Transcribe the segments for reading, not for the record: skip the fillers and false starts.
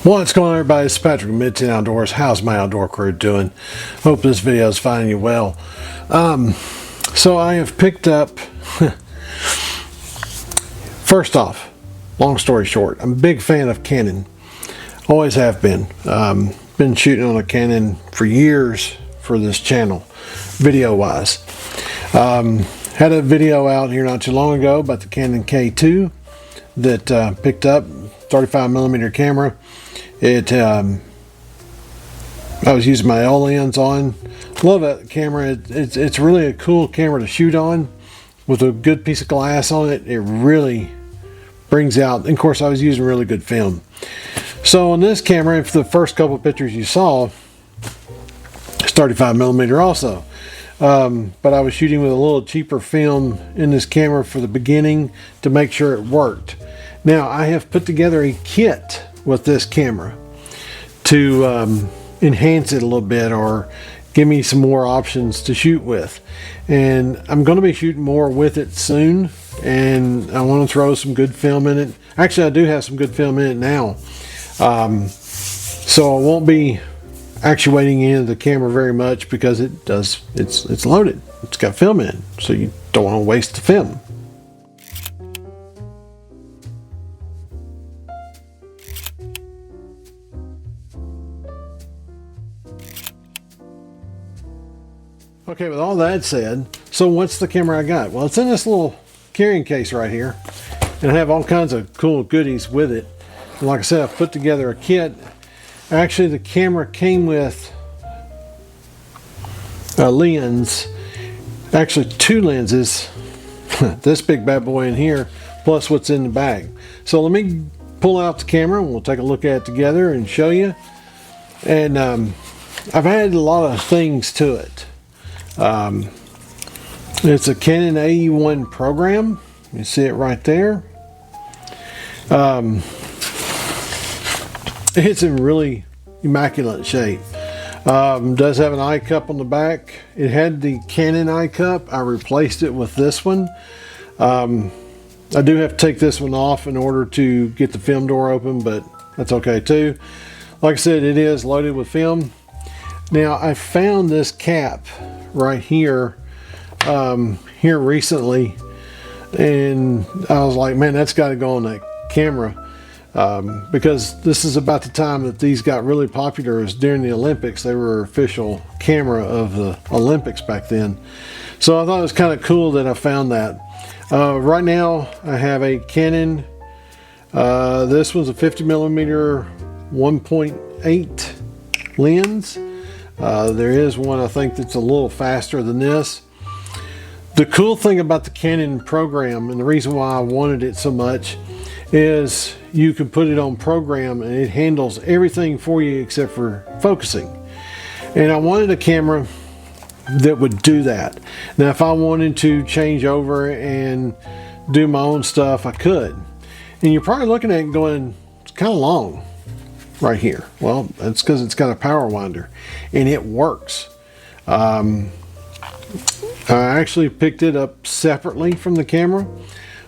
What's going on, everybody? It's Patrick from Midtown Outdoors. How's my outdoor crew doing? Hope this video is finding you well. So I have picked up, first off, long story short, I'm a big fan of Canon. Always have been. Been shooting on a Canon for years for this channel, video wise. Had a video out here not too long ago about the Canon K2 that picked up, 35mm camera. I was using my L lens on. Love that camera. It's really a cool camera to shoot on with a good piece of glass on it. It really brings out, and of course I was using really good film. So on this camera, if the first couple of pictures you saw, it's 35mm also. But I was shooting with a little cheaper film in this camera for the beginning to make sure it worked. Now I have put together a kit with this camera to enhance it a little bit or give me some more options to shoot with, and I'm going to be shooting more with it soon, and I want to throw some good film in it. Actually, I do have some good film in it now, so I won't be actuating into the camera very much because it's loaded, it's got film in it, so you don't want to waste the film. Okay, with all that said, so what's the camera I got? Well, it's in this little carrying case right here, and I have all kinds of cool goodies with it. And like I said, I've put together a kit. Actually, the camera came with a lens, actually two lenses, this big bad boy in here, plus what's in the bag. So let me pull out the camera and we'll take a look at it together and show you. And I've added a lot of things to it. It's a Canon A-1 program. You see it right there. It's in really immaculate shape. Does have an eye cup on the back. It had the Canon eye cup. I replaced it with this one. I do have to take this one off in order to get the film door open, but that's okay too. Like I said, it is loaded with film. Now I found this cap right here here recently, and I was like, man, that's got to go on that camera, because this is about the time that these got really popular. It was during the Olympics. They were official camera of the Olympics back then, so I thought it was kind of cool that I found that. Right now I have a Canon, this was a 50mm 1.8 lens. There is one I think that's a little faster than this. The cool thing about the Canon program, and the reason why I wanted it so much, is you can put it on program and it handles everything for you except for focusing. And I wanted a camera that would do that. Now if I wanted to change over and do my own stuff, I could. And you're probably looking at it going, it's kind of long right here. Well, that's because it's got a power winder and it works. I actually picked it up separately from the camera,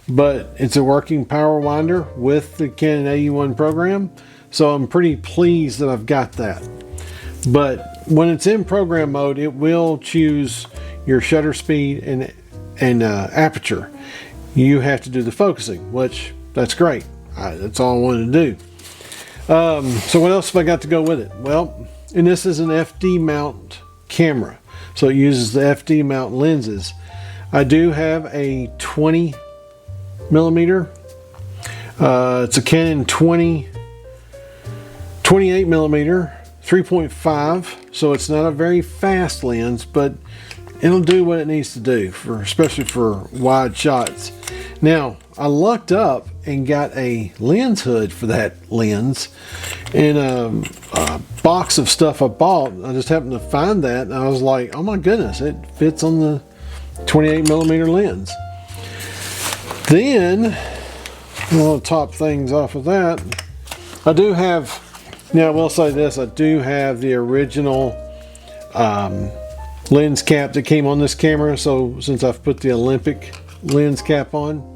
but it's a working power winder with the Canon A-1 program, so I'm pretty pleased that I've got that. But when it's in program mode, it will choose your shutter speed and aperture. You have to do the focusing, which that's great. That's all I wanted to do. So what else have I got to go with it? Well, and this is an FD mount camera, so it uses the FD mount lenses. I do have a 20mm. It's a Canon 28mm 3.5, so it's not a very fast lens, but it'll do what it needs to do, especially for wide shots. Now I lucked up and got a lens hood for that lens in a box of stuff I bought. I just happened to find that and I was like, oh my goodness, it fits on the 28mm lens. Then we'll top things off of that. I do have, now I will say this, I do have the original lens cap that came on this camera, so since I've put the Olympic lens cap on,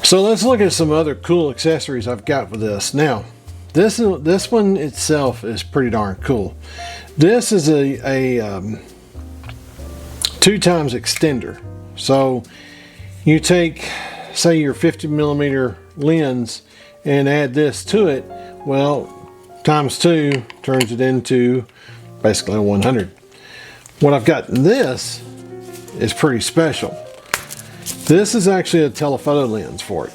So let's look at some other cool accessories I've got with this. Now, this one itself is pretty darn cool. This is a 2x extender. So you take, say, your 50mm lens and add this to it. Well, ×2 turns it into basically a 100. What I've got in this is pretty special. This is actually a telephoto lens for it.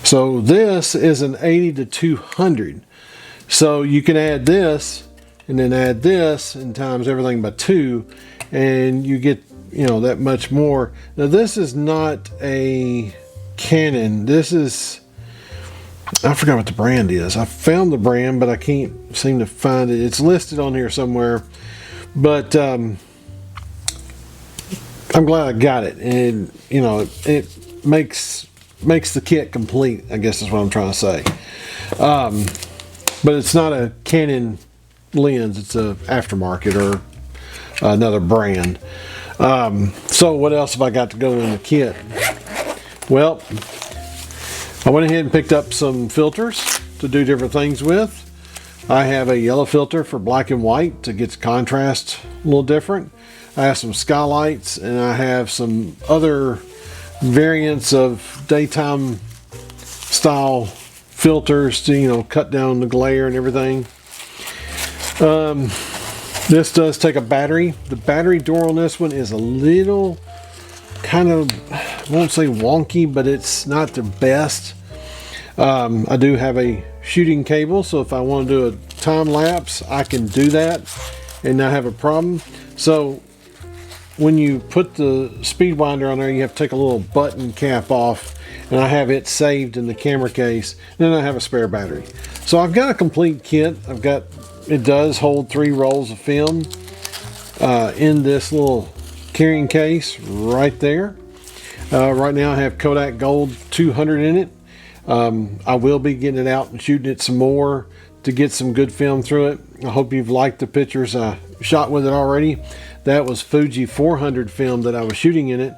So this is an 80-200. So you can add this and then add this and times everything by 2, and you get, you know, that much more. Now this is not a Canon. This is, I forgot what the brand is. I found the brand, but I can't seem to find it. It's listed on here somewhere, but I'm glad I got it, and you know, it makes the kit complete, I guess is what I'm trying to say. But it's not a Canon lens, it's a aftermarket or another brand. So what else have I got to go in the kit? Well, I went ahead and picked up some filters to do different things with. I have a yellow filter for black and white to get the contrast a little different. I have some skylights, and I have some other variants of daytime style filters to, you know, cut down the glare and everything. This does take a battery. The battery door on this one is a little kind of, I won't say wonky, but it's not the best. I do have a shooting cable, so if I want to do a time lapse, I can do that and not have a problem. So when you put the speed winder on there, you have to take a little button cap off, and I have it saved in the camera case. Then I have a spare battery. So I've got a complete kit. It does hold 3 rolls of film in this little carrying case right there. Right now I have Kodak Gold 200 in it. I will be getting it out and shooting it some more to get some good film through it. I hope you've liked the pictures I shot with it already. That was Fuji 400 film that I was shooting in it.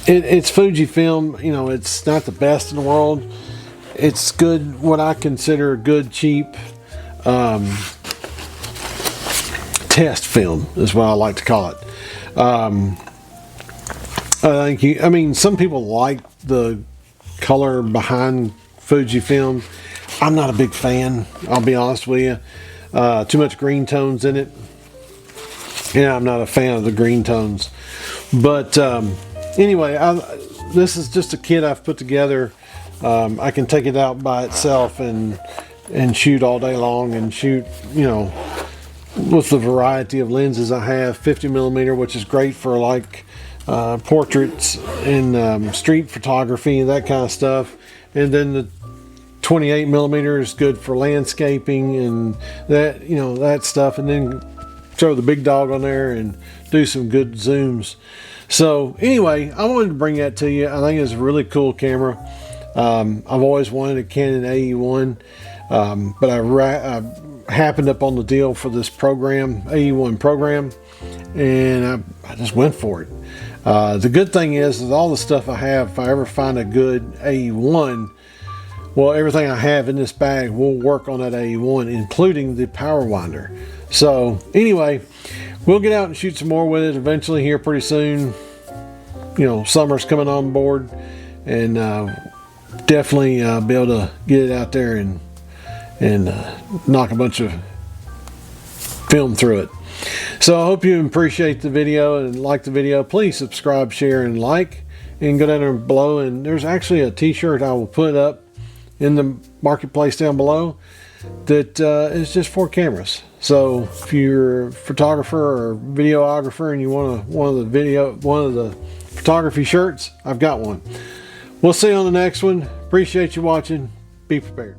It's Fuji film, you know, it's not the best in the world. It's good, what I consider good, cheap test film is what I like to call it. I mean, some people like the color behind Fujifilm. I'm not a big fan, I'll be honest with you. Too much green tones in it. Yeah, I'm not a fan of the green tones. But anyway, this is just a kit I've put together. I can take it out by itself and shoot all day long, and shoot, you know, with the variety of lenses I have. 50mm, which is great for like portraits and street photography and that kind of stuff. And then the 28mm is good for landscaping and that, you know, that stuff. And then throw the big dog on there and do some good zooms. So anyway, I wanted to bring that to you. I think it's a really cool camera. I've always wanted a Canon AE-1, but I happened up on the deal for this program, AE-1 program, and I just went for it. The good thing is all the stuff I have, if I ever find a good AE-1, well, everything I have in this bag will work on that AE-1, including the power winder. So anyway, we'll get out and shoot some more with it eventually here pretty soon. You know, summer's coming on board, and definitely be able to get it out there and knock a bunch of film through it. So I hope you appreciate the video and like the video. Please subscribe, share, and like, and go down there below. And there's actually a t-shirt I will put up in the marketplace down below that is just for cameras. So if you're a photographer or videographer and you want one of the photography shirts, I've got one. We'll see you on the next one. Appreciate you watching. Be prepared.